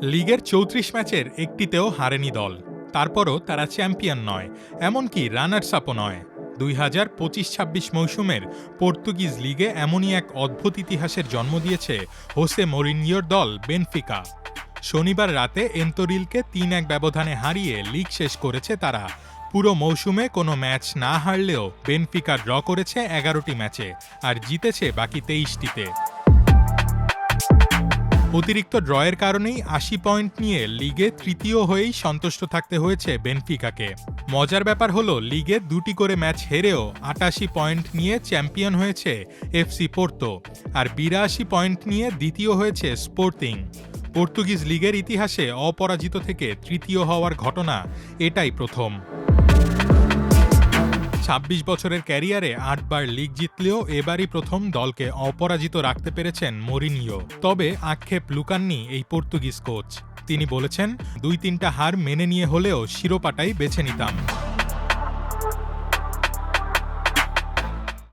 লিগের ৩৪ ম্যাচের একটিতেও হারেনি দল। তারপরও তারা চ্যাম্পিয়ন নয়, এমনকি রানার্স আপও নয়। ২০২৫-২৬ মৌসুমের পর্তুগিজ লিগে এমনই এক অদ্ভুত ইতিহাসের জন্ম দিয়েছে হোসে মরিনহোর দল বেনফিকা। শনিবার রাতে এন্তোরিলকে ৩-১ ব্যবধানে হারিয়ে লিগ শেষ করেছে তারা। পুরো মৌসুমে কোনো ম্যাচ না হারলেও বেনফিকা ড্র করেছে ১১টি ম্যাচে আর জিতেছে বাকি ২৩টিতে। অতিরিক্ত ড্রয়ের কারণেই ৮০ পয়েন্ট নিয়ে লিগে তৃতীয় হয়েই সন্তুষ্ট থাকতে হয়েছে বেনফিকাকে। মজার ব্যাপার হলো, লিগে ২টি করে ম্যাচ হেরেও ৮৮ পয়েন্ট নিয়ে চ্যাম্পিয়ন হয়েছে এফসি পোর্তো, আর ৮২ পয়েন্ট নিয়ে দ্বিতীয় হয়েছে স্পোর্টিং। পর্তুগিজ লিগের ইতিহাসে অপরাজিত থেকে তৃতীয় হওয়ার ঘটনা এটাই প্রথম। ২৬ বছরের ক্যারিয়ারে ৮ বার লিগ জিতলেও এবারই প্রথম দলকে অপরাজিত রাখতে পেরেছেন মরিনহো। তবে আক্ষেপ লুকাননি এই পর্তুগিজ কোচ। তিনি বলেছেন, ২-৩টা হার মেনে নিয়ে হলেও শিরোপাটাই বেছে নিতাম।